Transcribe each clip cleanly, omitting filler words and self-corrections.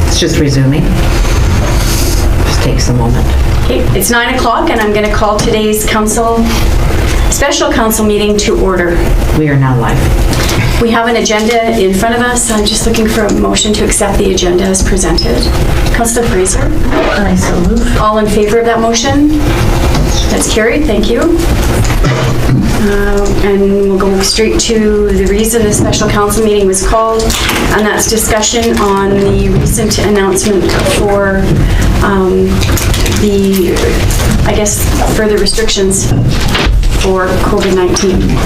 It's just resuming. Just takes a moment. Okay, it's 9 o'clock and I'm going to call today's special council meeting to order. We are now live. We have an agenda in front of us. I'm just looking for a motion to accept the agenda as presented. Councillor Fraser? I so move. All in favor of that motion? That's carried, thank you. And we'll go straight to the reason the special council meeting was called, and that's discussion on the recent announcement for further restrictions for COVID-19.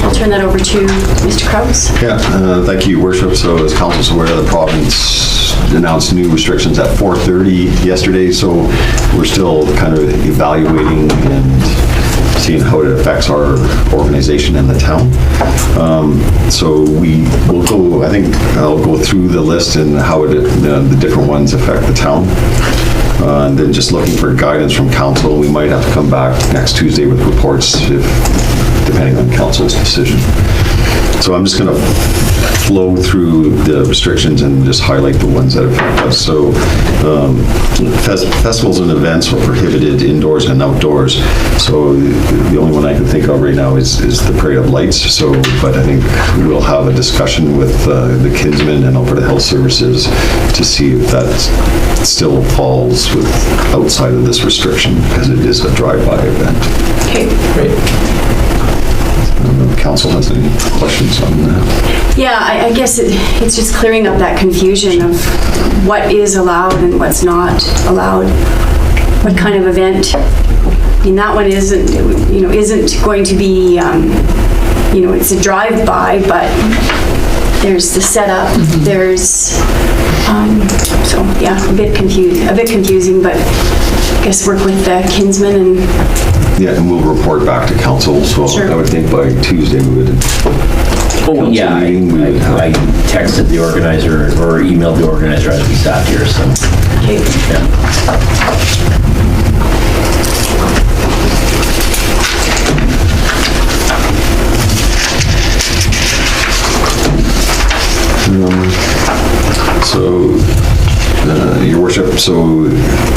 I'll turn that over to Mr. Kraus. Yeah, thank you, Worship. So as council's aware, the province announced new restrictions at 4:30 yesterday, so we're still kind of evaluating and seeing how it affects our organization and the town. So we will go, I think I'll go through the list and how the different ones affect the town. And then just looking for guidance from council. We might have to come back next Tuesday with reports depending on council's decision. So I'm just going to flow through the restrictions and just highlight the ones that affect us. So festivals and events are prohibited indoors and outdoors. So the only one I can think of right now is the Parade of Lights. So, but I think we'll have a discussion with the Kinsmen and Alberta Health Services to see if that still falls outside of this restriction, because it is a drive-by event. Okay. Great. Council has any questions on that? Yeah, I guess it's just clearing up that confusion of what is allowed and what's not allowed. What kind of event? I mean, that one isn't going to be, it's a drive-by, but there's the setup, there's, a bit confusing, but I guess work with the Kinsmen and... Yeah, and we'll report back to council, so Sure. I would think by Tuesday we would... Oh, yeah, I texted the organizer or emailed the organizer as we sat here, so. Okay. Yeah. Your Worship, so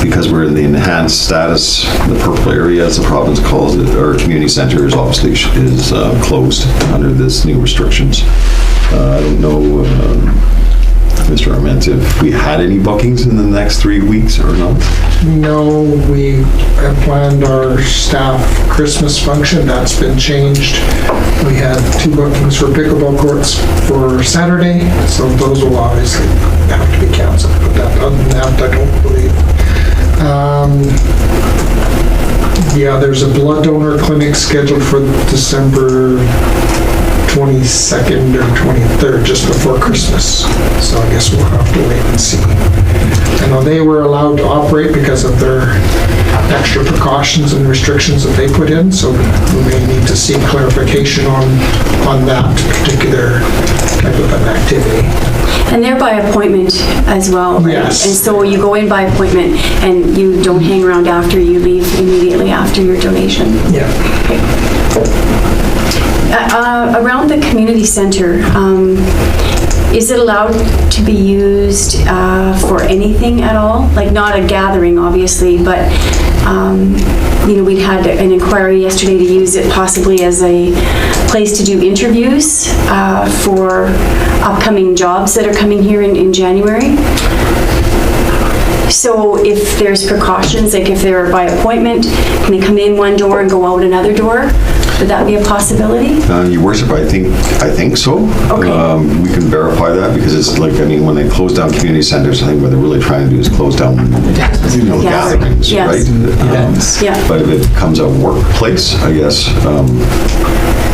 because we're in the enhanced status, the purple area, as the province calls it, our community center is obviously closed under this new restrictions. I don't know, Mr. Arment, if we had any bookings in the next 3 weeks or not? No, we have planned our staff Christmas function. That's been changed. We had 2 bookings for pickleball courts for Saturday, so those will obviously have to be canceled. But other than that, I don't believe. There's a blood donor clinic scheduled for December 22nd or 23rd, just before Christmas. So I guess we'll have to wait and see. I know they were allowed to operate because of their extra precautions and restrictions that they put in, so we may need to seek clarification on that particular type of an activity. And they're by appointment as well, right? Yes. And so you go in by appointment and you don't hang around after, you leave immediately after your donation. Yeah. Okay. Around the community center, is it allowed to be used for anything at all? Like not a gathering, obviously, but we'd had an inquiry yesterday to use it possibly as a place to do interviews for upcoming jobs that are coming here in January. So if there's precautions, like if they're by appointment, can they come in one door and go out another door? Would that be a possibility? Your Worship, I think so. Okay. We can verify that, because it's like, when they close down community centers, I think what they're really trying to do is close down, gatherings, Yes. right? Yeah. But if it becomes a workplace, I guess,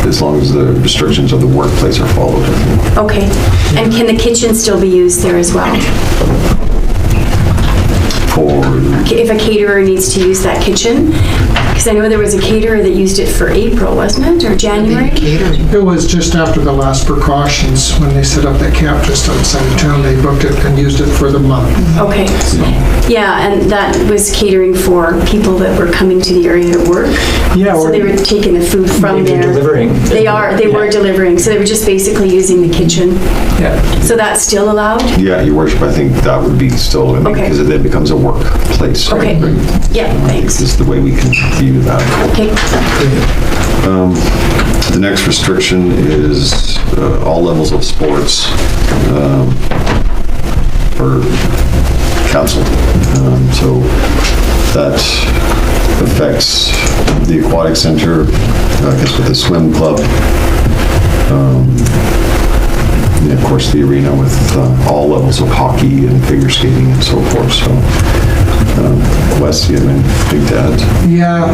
as long as the restrictions of the workplace are followed. Okay. And can the kitchen still be used there as well? If a caterer needs to use that kitchen, Because I know there was a caterer that used it for April, wasn't it, or January? It was just after the last precautions, when they set up that camp just outside of town, they booked it and used it for the month. Okay. Yeah, and that was catering for people that were coming to the area to work. Yeah, So or they were taking the food from maybe there. delivering. They were delivering, so they were just basically using the kitchen. Yeah. So that's still allowed? Yeah, Your Worship, I think that would be still, Okay. because it then becomes a workplace, right? Okay. Yeah, thanks. This is the way we can view that. Okay. The next restriction is all levels of sports for council. So that affects the aquatic center, I guess with the swim club, and of course the arena with all levels of hockey and figure skating and so forth. So Wes, you have anything to add? Yeah,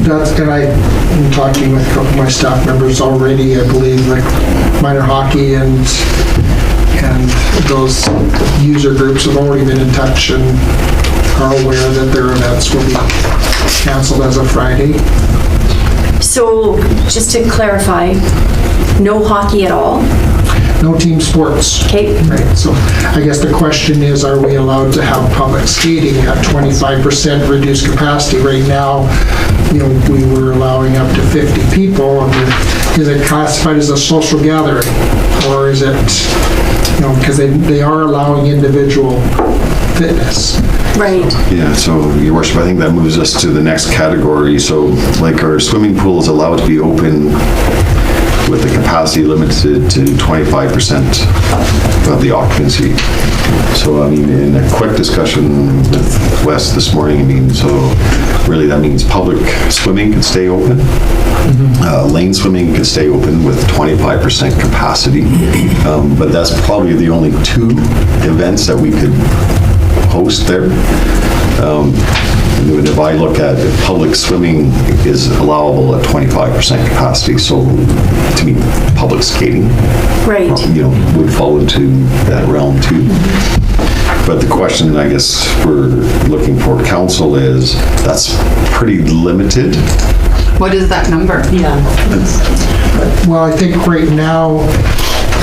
that's, and I'm talking with a couple of my staff members already, I believe, like minor hockey and those user groups have already been in touch and are aware that their events will be canceled as of Friday. So just to clarify, no hockey at all? No team sports. Okay. Right, so I guess the question is, are we allowed to have public skating at 25% reduced capacity? Right now, you know, we were allowing up to 50 people. Is it classified as a social gathering? Or is it, you know, because they are allowing individual fitness. Right. Yeah, so Your Worship, I think that moves us to the next category. So like our swimming pool is allowed to be open with the capacity limited to 25% of the occupancy. So, I mean, in a quick discussion with Wes this morning, I mean, so really that means public swimming can stay open. Lane swimming can stay open with 25% capacity. But that's probably the only two events that we could host there. And if I look at it, public swimming is allowable at 25% capacity, so to me, public skating, Right. you know, would fall into that realm too. But the question, I guess, we're looking for council is, that's pretty limited. What is that number? Well, I think right now,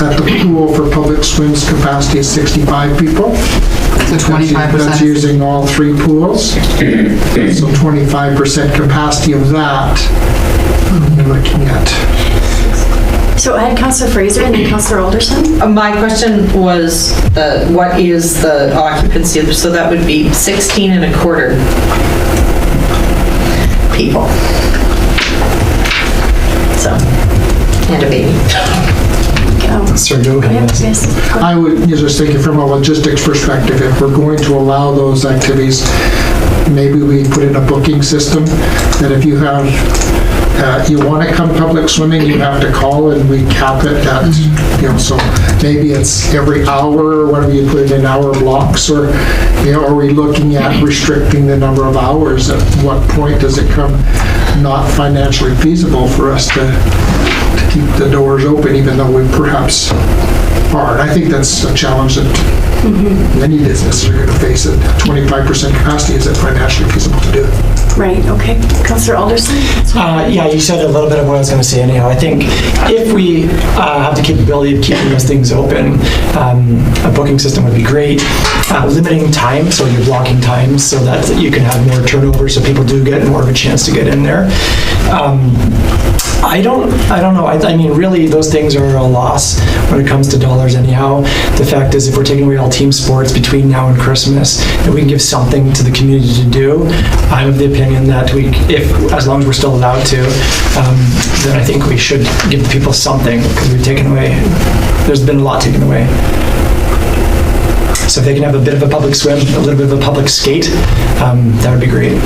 at the pool for public swims capacity is 65 people. So That's 25%. using all three pools. So 25% capacity of that, we're looking at. So I had Councillor Fraser and then Councillor Alderson. My question was, what is the occupancy? So that would be 16 and a quarter people. So, and a baby. Sir, go ahead. Yes. I would just thinking from a logistics perspective, if we're going to allow those activities, maybe we put in a booking system that if you have, you want to come public swimming, you have to call and we cap it at, you know, so maybe it's every hour or whatever, you put it in hour blocks, or, you know, are we looking at restricting the number of hours? At what point does it come not financially feasible for us to keep the doors open, even though we perhaps are? And I think that's a challenge that many businesses are going to face. At 25% capacity, is it financially feasible to do? Right, okay. Councillor Alderson? Yeah, you said a little bit of what I was going to say anyhow. I think if we have the capability of keeping those things open, a booking system would be great. Limiting time, so you're blocking times so that you can have more turnover, so people do get more of a chance to get in there. I don't know. I mean, really, those things are a loss when it comes to dollars anyhow. The fact is, if we're taking away all team sports between now and Christmas, and we can give something to the community to do, I'm of the opinion that as long as we're still allowed to, then I think we should give the people something, because we've taken away, there's been a lot taken away. So if they can have a bit of a public swim, a little bit of a public skate, that would be great.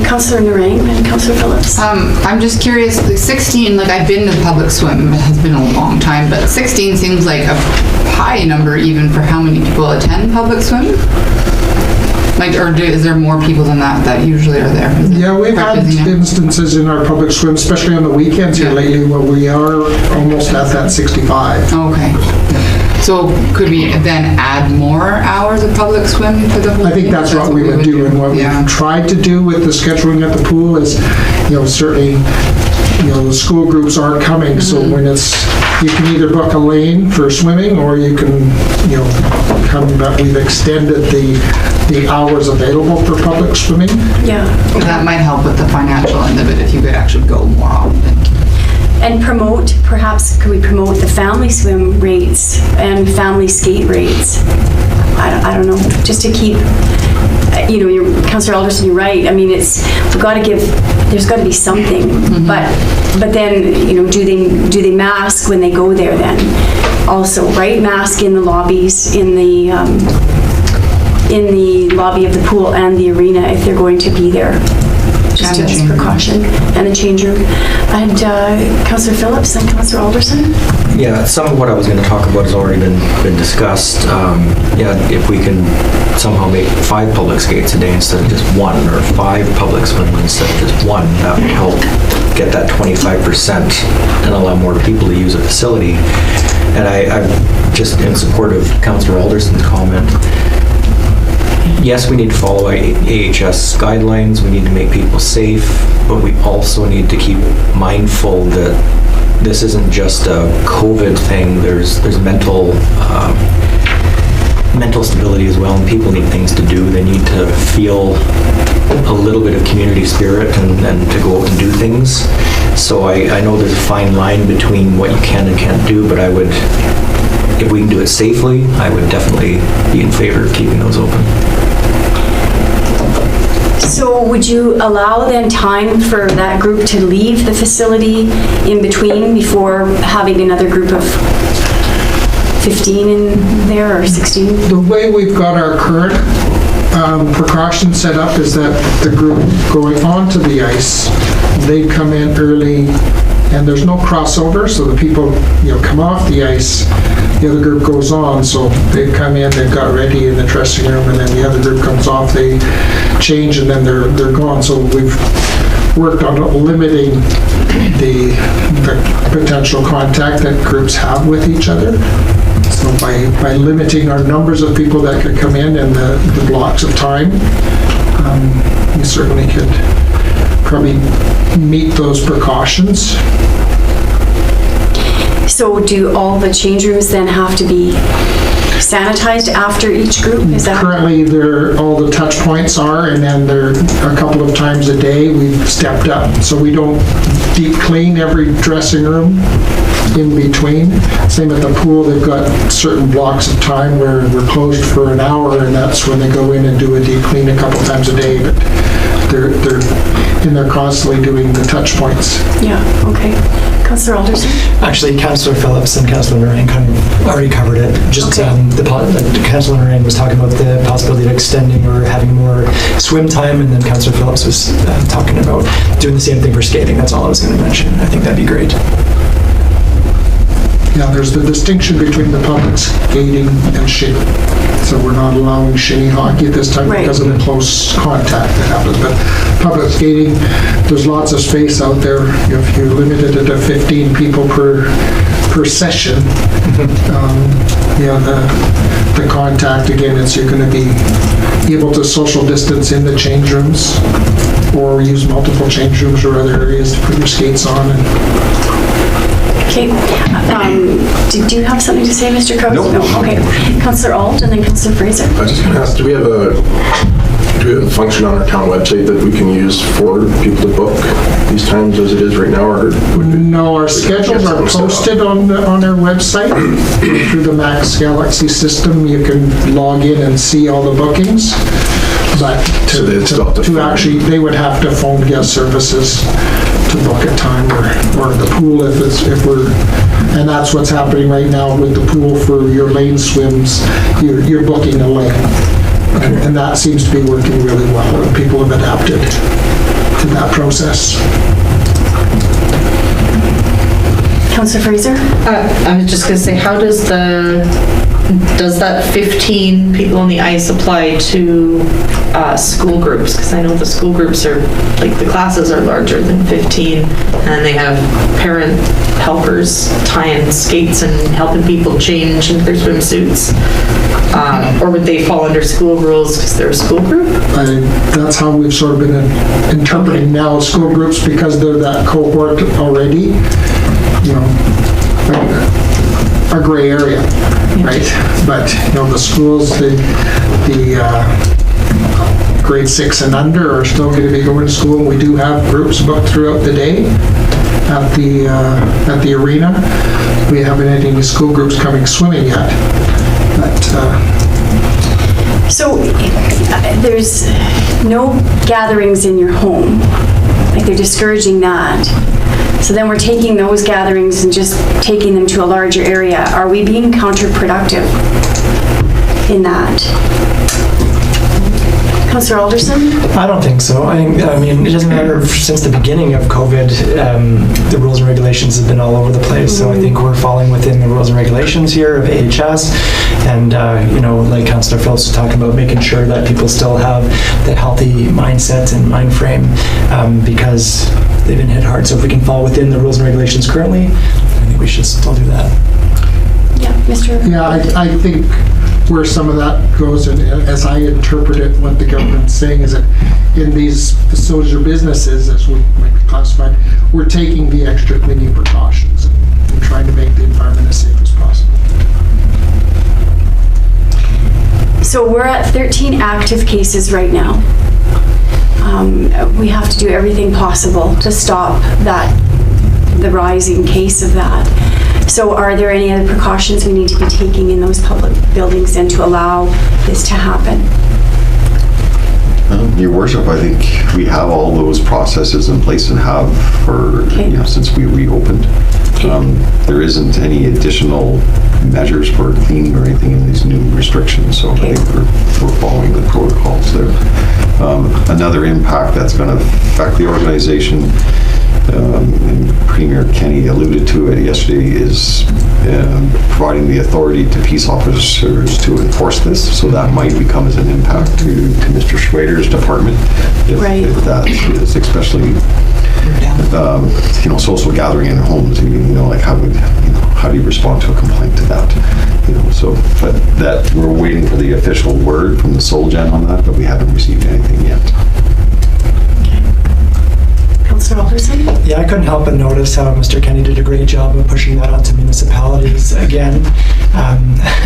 Councillor Narang and Councillor Phillips. I'm just curious, the 16, like I've been to public swim, it has been a long time, but 16 seems like a high number even for how many people attend public swim. Like, is there more people than that usually are there? Is it Yeah, we've quite had busy now? instances in our public swim, especially on the weekends here Yeah. lately, where we are almost at that 65. Okay. So could we then add more hours of public swim for the whole? I think week? that's what we would do, and what Yeah. we've tried to do with the scheduling at the pool is, certainly, the school groups aren't coming, so Mm-hmm. when you can either book a lane for swimming, or you can, come, but we've extended the hours available for public swimming. Yeah. That might help with the financial end of it if you could actually go more often. And perhaps could we promote the family swim rates and family skate rates? I don't know, just to keep, Councillor Alderson, you're right. I mean, there's got to be something. But then, do they mask when they go there then? Also, right? Mask in the lobbies, in the lobby of the pool and the arena if they're going to be there. Just And the as change room. precaution. And the change room. And Councillor Phillips and Councillor Alderson? Yeah, some of what I was going to talk about has already been discussed. If we can somehow make 5 public skates a day instead of just 1, or 5 public swim instead of just 1, that would help get that 25% and allow more people to use a facility. And I'm just in support of Councillor Alderson's comment. Yes, we need to follow AHS guidelines, we need to make people safe, but we also need to keep mindful that this isn't just a COVID thing. There's mental stability as well, and people need things to do. They need to feel a little bit of community spirit and to go out and do things. So I know there's a fine line between what you can and can't do, but if we can do it safely, I would definitely be in favor of keeping those open. So would you allow then time for that group to leave the facility in between before having another group of 15 in there or 16? The way we've got our current precautions set up is that the group going onto the ice, they come in early, and there's no crossover, so the people, come off the ice, the other group goes on, so they come in, they've got ready in the dressing room, and then the other group comes off, they change, and then they're gone. So we've worked on limiting the potential contact that groups have with each other. So by limiting our numbers of people that could come in and the blocks of time, we certainly could probably meet those precautions. So do all the change rooms then have to be sanitized after each group? Is that? Currently, all the touch points are, and then they're a couple of times a day, we've stepped up. So we don't deep clean every dressing room in between. Same at the pool, they've got certain blocks of time where we're closed for an hour, and that's when they go in and do a deep clean a couple times a day. But they're in there constantly doing the touch points. Yeah, okay. Councillor Alderson? Actually, Councillor Phillips and Councillor Moran kind of already covered it. Just Okay. Councillor Moran was talking about the possibility of extending or having more swim time, and then Councillor Phillips was talking about doing the same thing for skating. That's all I was going to mention. I think that'd be great. Yeah, there's the distinction between the public skating and shinny. So we're not allowing shinny hockey at this time Right. because of the close contact that happens. But public skating, there's lots of space out there. If you limited it to 15 people per session, the contact, again, you're going to be able to social distance in the change rooms, or use multiple change rooms or other areas to put your skates on. Okay. Did you have something to say, Mr. Crowe? No. Okay. Councillor Alt and then Councillor Fraser. I was just going to ask, do we have a function on our town website that we can use for people to book these times as it is right now, or would we? No, our schedules are posted on our website through the Max Galaxy system. You can log in and see all the bookings, but So they'd still have to to phone. actually, they would have to phone guest services to book a time, or the pool if we're, and that's what's happening right now with the pool for your lane swims. You're booking a lane, and that seems to be working really well, and people have adapted to that process. Councillor Fraser? I was just going to say, how does the does that 15 people on the ice apply to school groups? Because I know the school groups are, like, the classes are larger than 15, and they have parent helpers tying skates and helping people change into their swimsuits. Or would they fall under school rules because they're a school group? That's how we've sort of been interpreting now school groups, because they're that cohort already, you know, a gray area, right? But, you know, the schools, the grade 6 and under are still going to be going to school. We do have groups booked throughout the day at the arena. We haven't had any school groups coming swimming yet. But, So there's no gatherings in your home, like they're discouraging that. So then we're taking those gatherings and just taking them to a larger area. Are we being counterproductive in that? Councillor Alderson? I don't think so. I mean, it doesn't matter, since the beginning of COVID, the rules and regulations have been all over the place. So I think we're falling within the rules and regulations here of AHS. And, you know, like Councillor Phillips was talking about, making sure that people still have the healthy mindset and mind frame, because they've been hit hard. So if we can fall within the rules and regulations currently, I think we should still do that. Yeah, Mr. yeah, I think where some of that goes, and as I interpret it, what the government's saying is that in these facilities or businesses, as we might be classified, we're taking the extra cleaning precautions and trying to make the environment as safe as possible. So we're at 13 active cases right now. We have to do everything possible to stop the rising case of that. So are there any other precautions we need to be taking in those public buildings and to allow this to happen? Your Worship, I think we have all those processes in place and have for, Okay. you know, since we reopened. There isn't any additional measures for cleaning or anything in these new restrictions, so Okay. I think we're following the protocols there. Another impact that's going to affect the organization, and Premier Kenny alluded to it yesterday, is providing the authority to peace officers to enforce this. So that might become as an impact to Mr. Schrader's department. Right. If that is, especially, you know, social gathering in homes. You know, like how do you respond to a complaint to that? You know, so but that we're waiting for the official word from the Solgen on that, but we haven't received anything yet. Councillor Alderson? Yeah, I couldn't help but notice how Mr. Kenny did a great job of pushing that onto municipalities again,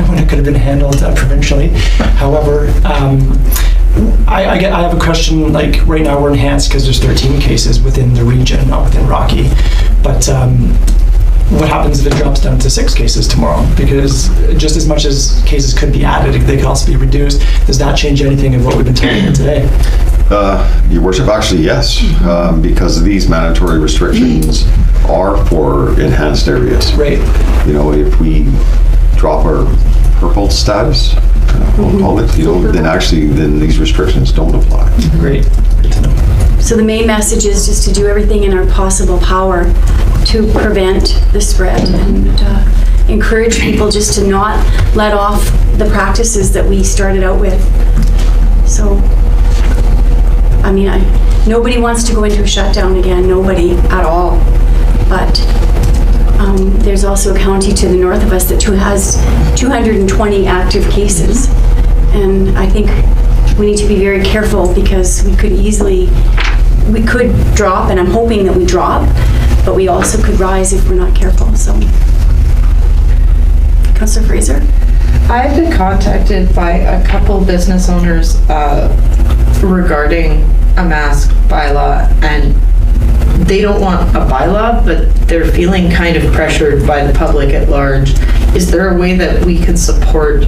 when it could have been handled provincially. However, I have a question. Like right now, we're enhanced because there's 13 cases within the region, not within Rocky. But what happens if it drops down to 6 cases tomorrow? Because just as much as cases could be added, they could also be reduced. Does that change anything of what we've been talking about today? Your Worship, actually, yes, because these mandatory restrictions are for enhanced areas. Right. You know, if we drop our purple status, we'll call it, you know, then these restrictions don't apply. Great. Good to know. So the main message is just to do everything in our possible power to prevent the spread and encourage people just to not let off the practices that we started out with. So, I mean, nobody wants to go into a shutdown again, nobody at all. But there's also a county to the north of us that has 220 active cases. And I think we need to be very careful because we could drop, and I'm hoping that we drop, but we also could rise if we're not careful, so. Councillor Fraser? I've been contacted by a couple business owners regarding a mask bylaw, and they don't want a bylaw, but they're feeling kind of pressured by the public at large. Is there a way that we can support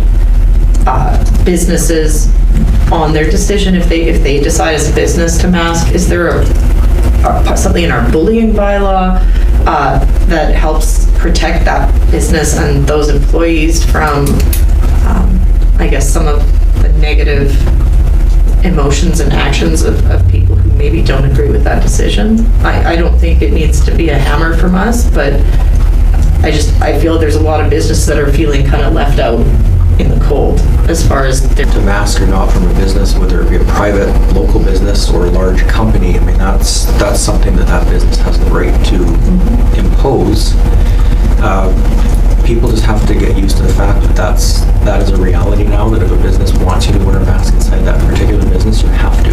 businesses on their decision if they decide as a business to mask? Is there something in our bullying bylaw that helps protect that business and those employees from, I guess, some of the negative emotions and actions of people who maybe don't agree with that decision? I don't think it needs to be a hammer from us, but I feel there's a lot of businesses that are feeling kind of left out in the cold as far as their To mask or not from a business, whether it be a private, local business or a large company, I mean, that's something that business has the right to impose. People just have to get used to the fact that that is a reality now, that if a business wants you to wear a mask inside that particular business, you have to.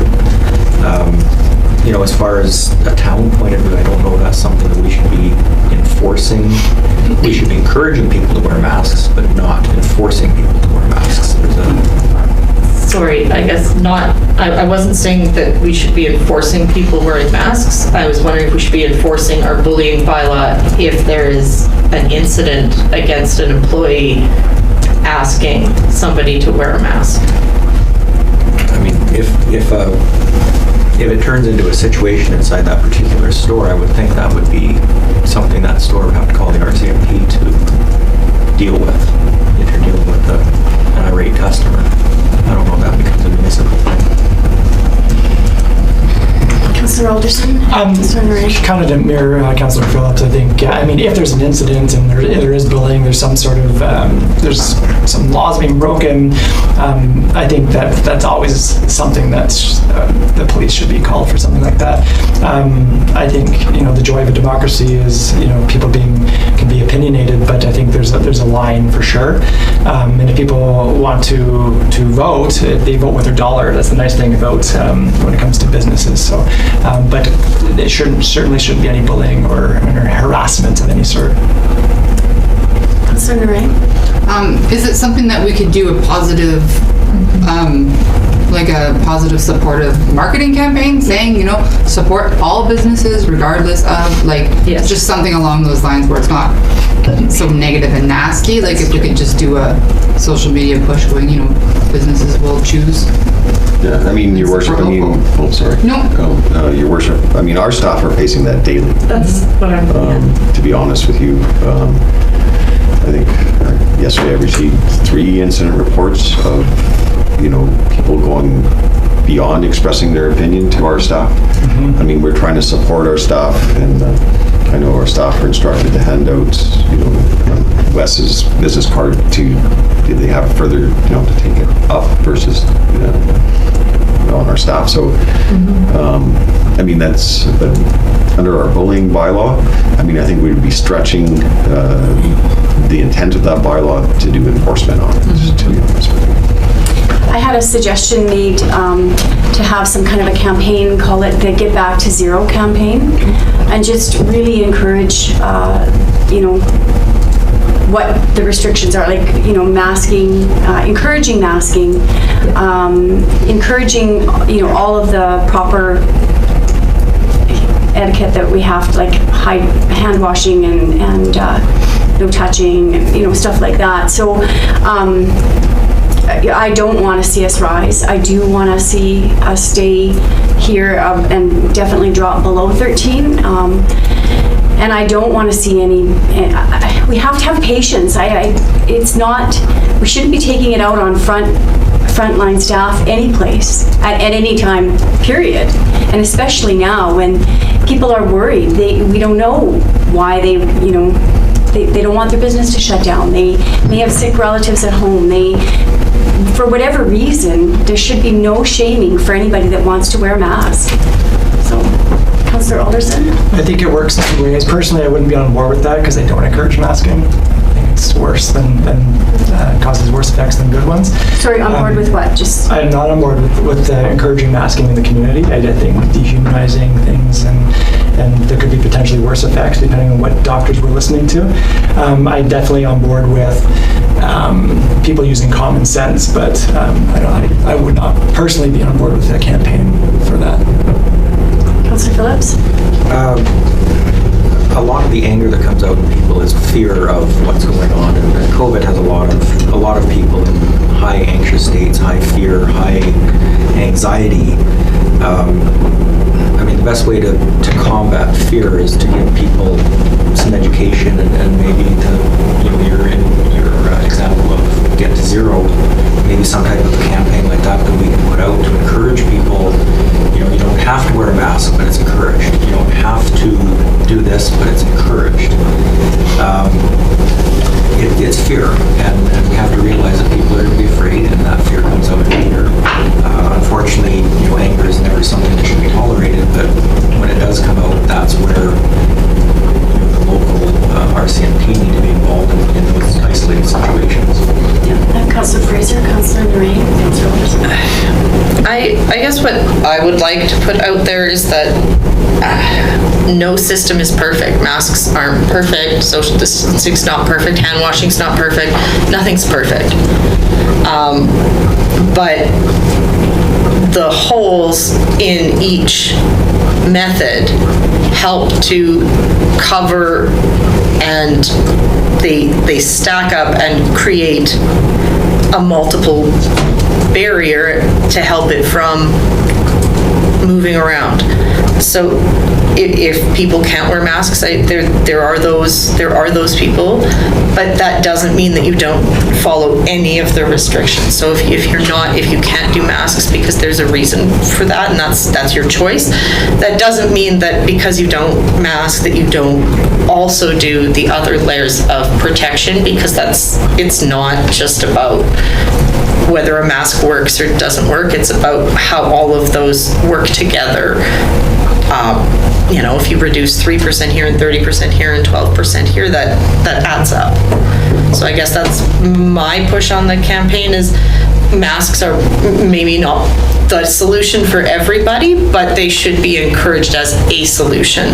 You know, as far as a town point of view, I don't know if that's something that we should be enforcing. We should be encouraging people to wear masks, but not enforcing people to wear masks. Sorry, I guess not, I wasn't saying that we should be enforcing people wearing masks. I was wondering if we should be enforcing our bullying bylaw if there is an incident against an employee asking somebody to wear a mask. I mean, if it turns into a situation inside that particular store, I would think that would be something that store would have to call the RCMP to deal with, if you're dealing with an irate customer. I don't know if that becomes a municipal thing. Councillor Alderson? Councillor Murray? Kind of to mirror Councillor Phillips, I think, I mean, if there's an incident and there is bullying, there's some sort of, there's some laws being broken, I think that's always something that's, the police should be called for something like that. I think, you know, the joy of a democracy is, you know, people can be opinionated, but I think there's a line for sure. And if people want to vote, they vote with their dollar. That's the nice thing about when it comes to businesses. So, but there certainly shouldn't be any bullying or harassment of any sort. Councillor Murray? Is it something that we could do a positive, like a positive supportive marketing campaign saying, you know, support all businesses regardless of, like, Yes. just something along those lines where it's not so negative and nasty? Like if we could just do a social media push going, you know, businesses will choose. Yeah, I mean, Your Worship, I mean, oh, sorry. No. Your Worship, I mean, our staff are facing that daily. That's what I'm, To be honest with you, I think yesterday I received 3 incident reports of, you know, people going beyond expressing their opinion to our staff. I mean, we're trying to support our staff, and I know our staff are instructed to hand out, you know, Wes's business card to, they have further, you know, to take it up versus on our staff. So, I mean, that's under our bullying bylaw. I mean, I think we'd be stretching the intent of that bylaw to do enforcement on it, to be honest with you. I had a suggestion made to have some kind of a campaign, call it the Get Back to Zero campaign, and just really encourage, you know, what the restrictions are, like, you know, masking, encouraging masking, encouraging, you know, all of the proper etiquette that we have, like hand washing and no touching, you know, stuff like that. So I don't want to see us rise. I do want to see us stay here and definitely drop below 13. And I don't want to see any, we have to have patience. It's not, we shouldn't be taking it out on frontline staff any place at any time, period. And especially now when people are worried. We don't know why they, you know, they don't want their business to shut down. They may have sick relatives at home. For whatever reason, there should be no shaming for anybody that wants to wear a mask. So, Councillor Alderson? I think it works in 2 ways. Personally, I wouldn't be on board with that because I don't encourage masking. I think it's worse causes worse effects than good ones. Sorry, on board with what? Just I'm not on board with encouraging masking in the community. I think dehumanizing things and there could be potentially worse effects depending on what doctors we're listening to. I'm definitely on board with people using common sense, but I would not personally be on board with a campaign for that. Councillor Phillips? A lot of the anger that comes out in people is fear of what's going on, and COVID has a lot of people in high anxious states, high fear, high anxiety. I mean, the best way to combat fear is to give people some education and maybe to, you know, your example of Get to Zero, maybe some type of a campaign like that we can put out to encourage people. You know, you don't have to wear a mask, but it's encouraged. You don't have to do this, but it's encouraged. It's fear, and we have to realize that people are Councillor Fraser, Councillor Lorraine, Councillor Alderson. I guess what I would like to put out there is that no system is perfect. Masks aren't perfect, social distancing's not perfect, hand washing's not perfect, nothing's perfect. But the holes in each method help to cover, and they stack up and create a multiple barrier to help it from moving around. So if people can't wear masks, there are those people, but that doesn't mean that you don't follow any of the restrictions. So if you can't do masks because there's a reason for that, and that's your choice, that doesn't mean that because you don't mask that you don't also do the other layers of protection, because it's not just about whether a mask works or doesn't work. It's about how all of those work together. If you reduce 3% here and 30% here and 12% here, that adds up. So I guess that's my push on the campaign is masks are maybe not the solution for everybody, but they should be encouraged as a solution,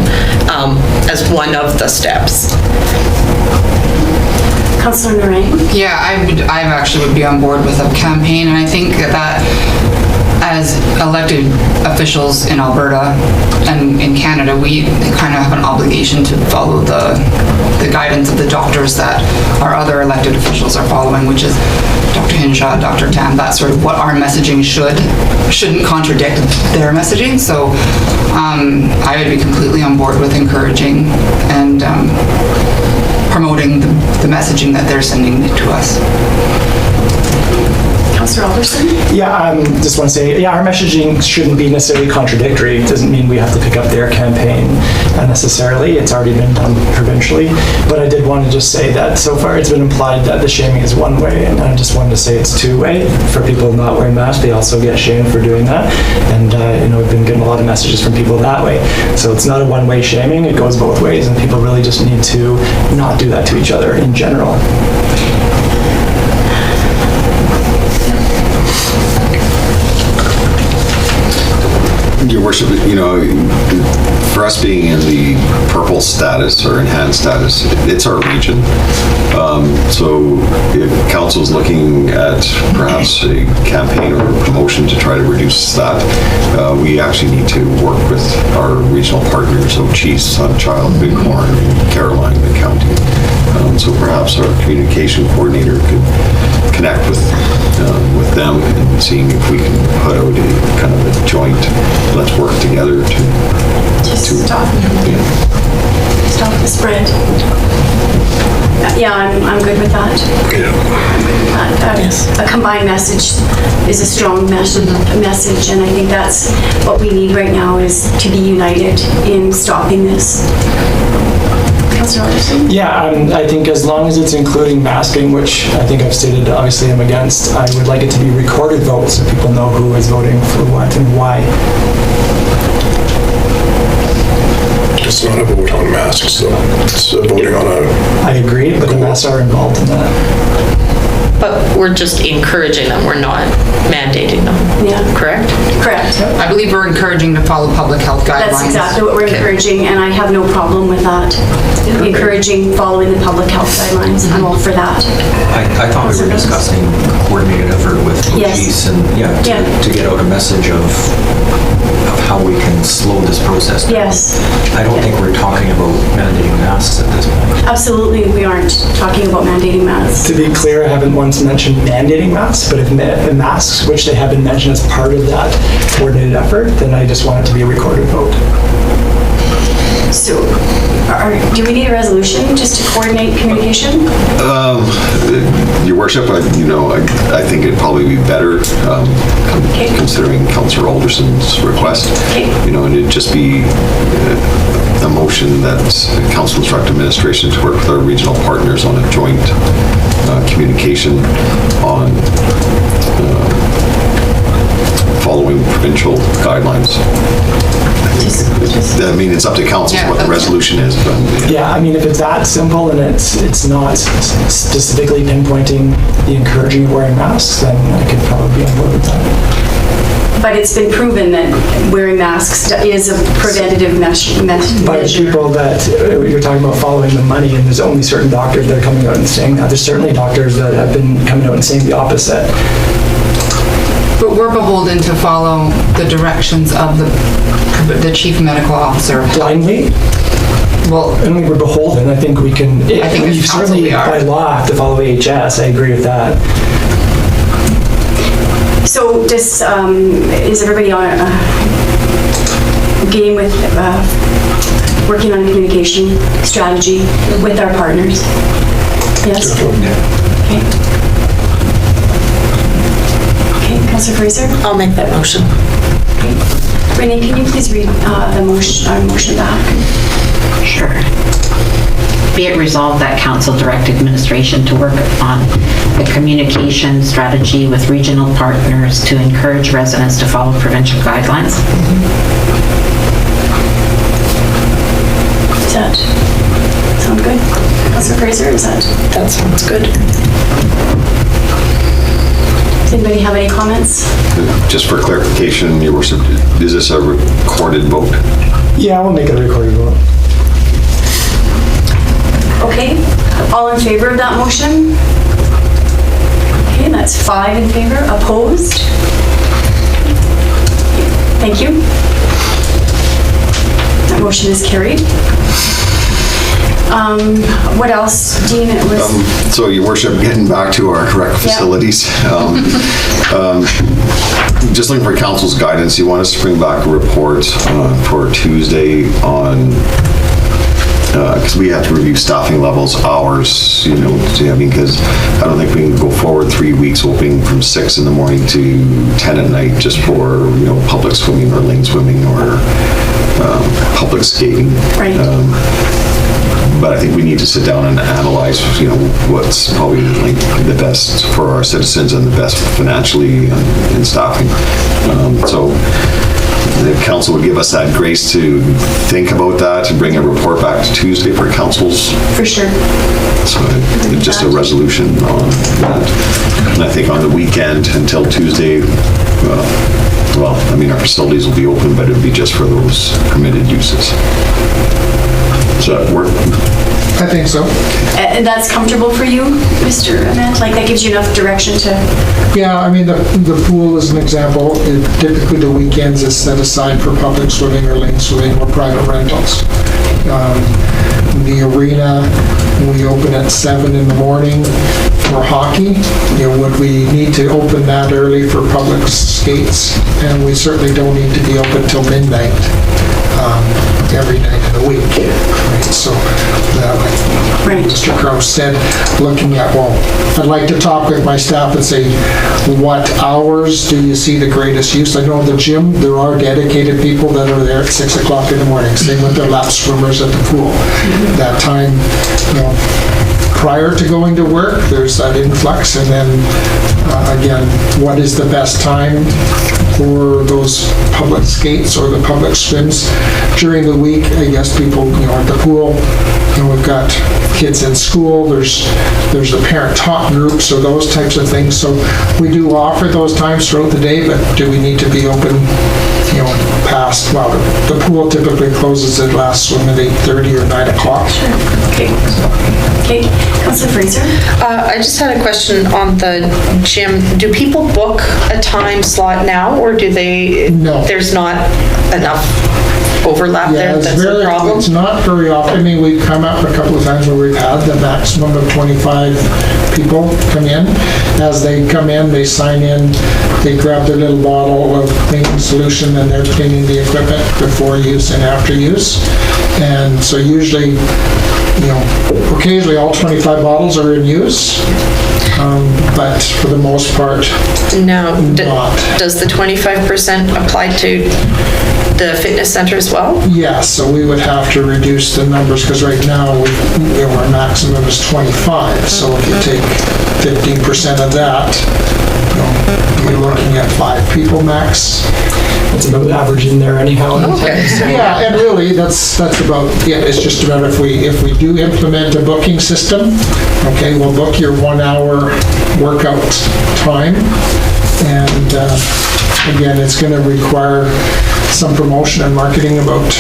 as one of the steps. Councillor Lorraine? Yeah, I actually would be on board with a campaign, and I think that as elected officials in Alberta and in Canada, we kind of have an obligation to follow the guidance of the doctors that our other elected officials are following, which is Dr. Hinshaw, Dr. Tam. That's sort of what our messaging shouldn't contradict their messaging. So I would be completely on board with encouraging and promoting the messaging that they're sending to us. Councillor Alderson? Yeah, just want to say, our messaging shouldn't be necessarily contradictory. It doesn't mean we have to pick up their campaign necessarily. It's already been done provincially. But I did want to just say that so far it's been implied that the shaming is one way, and I just wanted to say it's two way. For people not wearing masks, they also get shamed for doing that. And we've been getting a lot of messages from people that way. So it's not a one-way shaming, it goes both ways, and people really just need to not do that to each other in general. Your Worship, for us being in the purple status or enhanced status, it's our region. So if council's looking at perhaps a campaign or a promotion to try to reduce that, we actually need to work with our regional partners, Ochees, Sunchild, Bighorn, Caroline, the county. So perhaps our communication coordinator could connect with them and seeing if we can put out a kind of a joint, let's work together to stop the spread. Yeah, I'm good with that. A combined message is a strong message, and I think that's what we need right now, is to be united in stopping this. Councillor Alderson? Yeah, I think as long as it's including masking, which I think I've stated obviously I'm against, I would like it to be recorded votes so people know who is voting for what and why. It's not a vote on masks, though. It's voting on a... I agree, but the masks are involved in that. But we're just encouraging them, we're not mandating them. Yeah. Correct? Correct. I believe we're encouraging to follow public health guidelines. That's exactly what we're encouraging, and I have no problem with that. Encouraging following the public health guidelines. I'm all for that. I thought we were discussing a coordinated effort with Yes. police and to get out a message of how we can slow this process down. Yes. I don't think we're talking about mandating masks at this point. Absolutely, we aren't talking about mandating masks. To be clear, I haven't once mentioned mandating masks, but if masks, which they have been mentioned as part of that coordinated effort, then I just want it to be a recorded vote. So, do we need a resolution just to coordinate communication? Your Worship, I think it'd probably be better, considering Councillor Alderson's request. And it'd just be a motion that Council instruct administration to work with our regional partners on a joint communication on following provincial guidelines. I mean, it's up to council what the resolution is, but. Yeah, I mean, if it's that simple and it's not specifically pinpointing the encouraging of wearing masks, then I could probably be on board with that. But it's been proven that wearing masks is a preventative measure. By people that, you're talking about following the money, and there's only certain doctors that are coming out and saying that. There's certainly doctors that have been coming out and saying the opposite. But we're beholden to follow the directions of the chief medical officer. Blindly? Well, I don't think we're beholden. I think we can, I think we as council certainly we are. by law have to follow AHS. I agree with that. So is everybody on game with working on a communication strategy with our partners? Yes? Okay. Okay, Councillor Fraser? I'll make that motion. Renee, can you please read our motion back? Sure. Be it resolved that council direct administration to work on a communication strategy with regional partners to encourage residents to follow provincial guidelines. Does that sound good? Councillor Fraser, is that? That sounds good. Does anybody have any comments? Just for clarification, Your Worship, is this a recorded vote? Yeah, we'll make it a recorded vote. Okay, all in favor of that motion? Okay, that's 5 in favor. Opposed? Thank you. That motion is carried. What else, Dean? It was... So, Your Worship, getting back to our rec facilities, just looking for council's guidance, you want us to bring back a report for Tuesday on, because we have to review staffing levels, hours, you know, I mean, because I don't think we can go forward 3 weeks opening from 6 in the morning to 10 at night just for, you know, public swimming or lane swimming or public skating. Right. But I think we need to sit down and analyze, you know, what's probably like the best for our citizens and the best financially and in staffing. So the council would give us that grace to think about that and bring a report back to Tuesday for councils. For sure. So just a resolution on that. And I think on the weekend until Tuesday, well, I mean, our facilities will be open, but it'll be just for those permitted uses. Does that work? I think so. And that's comfortable for you, Mr. Ament? Like, that gives you enough direction to... Yeah, I mean, the pool is an example. Typically, the weekends is set aside for public swimming or lane swimming or private rentals. The arena, we open at 7 in the morning for hockey. You know, would we need to open that early for public skates? And we certainly don't need to be open till midnight every night of the week. Right? So, like Mr. Kraus said, looking at, well, I'd like to talk with my staff and say, what hours do you see the greatest use? I know the gym, there are dedicated people that are there at 6 o'clock in the morning, same with their lap swimmers at the pool. That time, you know, prior to going to work, there's that influx, and then again, what is the best time for those public skates or the public swims during the week? I guess people, you know, at the pool, you know, we've got kids in school, there's the parent talk groups or those types of things, so we do offer those times throughout the day, but do we need to be open, you know, past, well, the pool typically closes at last swim at 8:30 or 9 o'clock. Okay. Okay, Councilor Fraser? I just had a question on the gym. Do people book a time slot now, or do they? No. There's not enough overlap Yeah, there? it's That's the problem? It's not very often. I mean, we've come up a couple of times where we've had the maximum of 25 people come in. As they come in, they sign in, they grab their little bottle of cleaning solution, and they're cleaning the equipment before use and after use. And so usually occasionally all 25 bottles are in use, but for the most part, Now, not. does the 25% apply to the fitness center as well? Yes, so we would have to reduce the numbers, because right now, our maximum is 25, so if you take 15% of that, you're looking at 5 people max. It's about average in there anyhow. Okay. Yeah, and really, that's about it. It's just about if we do implement a booking system, okay, we'll book your 1 hour workout time. And again, it's going to require some promotion and marketing about,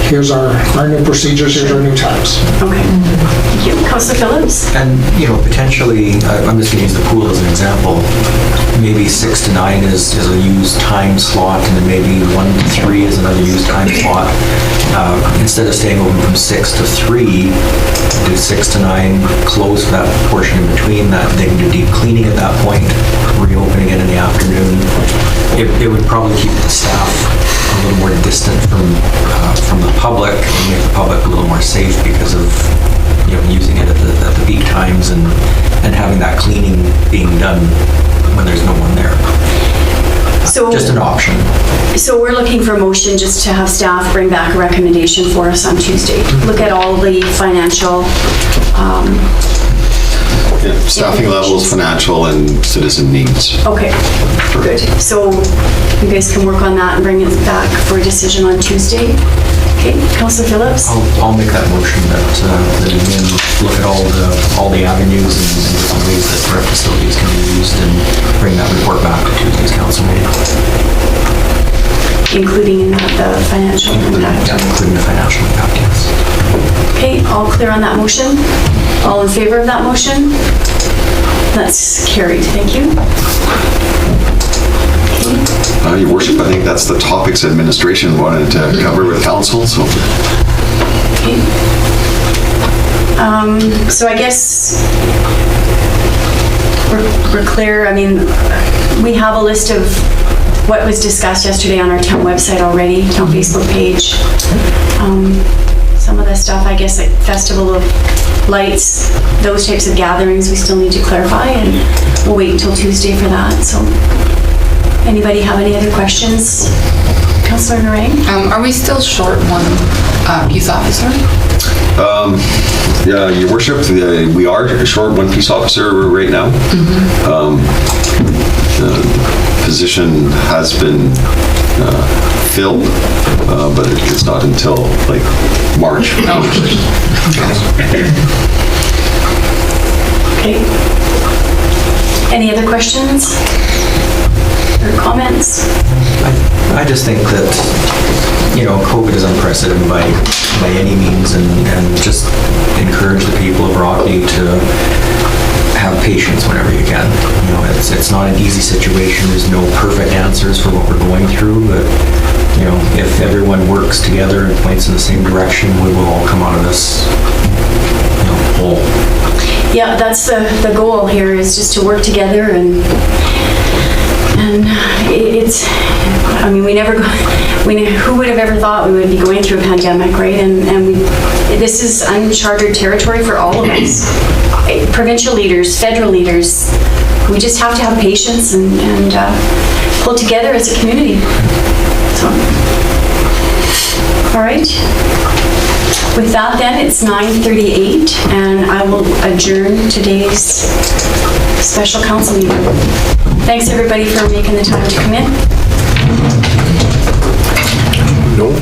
here's our new procedures, here's our new times. Okay. Thank you. Councillor Phillips? And, potentially, I'm just going to use the pool as an example, maybe 6 to 9 is a used time slot, and then maybe 1 to 3 is another used time slot. Instead of staying open from 6 to 3, do 6 to 9, close for that portion in between, that they can do deep cleaning at that point, reopen again in the afternoon. It would probably keep the staff a little more distant from the public, and make the public a little more safe because of using it at the peak times and having that cleaning being done when there's no one there. So, Just an option. so we're looking for a motion just to have staff bring back a recommendation for us on Tuesday. Look at all the financial, Staffing levels, financial, and citizen needs. okay, good. So you guys can work on that and bring it back for a decision on Tuesday. Okay, Councillor Phillips? I'll make that motion that again, look at all the avenues and different ways that our facilities can be used and bring that report back to Tuesday's council meeting. Including in that the financial impact. Yeah, including the financial impact, yes. Okay, all clear on that motion? All in favor of that motion? That's carried, thank you. Your worship, I think that's the topics administration wanted to cover with council, so. Okay. So I guess we're clear. I mean, we have a list of what was discussed yesterday on our town website already, town Facebook page. Some of the stuff, I guess, like Festival of Lights, those types of gatherings, we still need to clarify, and we'll wait until Tuesday for that. So, anybody have any other questions? Councillor Narang? Are we still short one peace officer? Yeah, your worship, we are short 1 peace officer right now. The position has been filled, but it's not until like March. Okay. Any other questions or comments? I just think that, COVID is unprecedented by any means, and just encourage the people of Rocky to have patience whenever you can. It's not an easy situation. There's no perfect answers for what we're going through, but if everyone works together and points in the same direction, we will all come out of this whole. Yeah, that's the goal here, is just to work together, and it's, I mean, who would have ever thought we would be going through a pandemic, right? And this is uncharted territory for all of us. Provincial leaders, federal leaders, we just have to have patience and pull together as a community. So, all right. With that then, it's 9:38, and I will adjourn today's special council meeting. Thanks everybody for making the time to come in. No.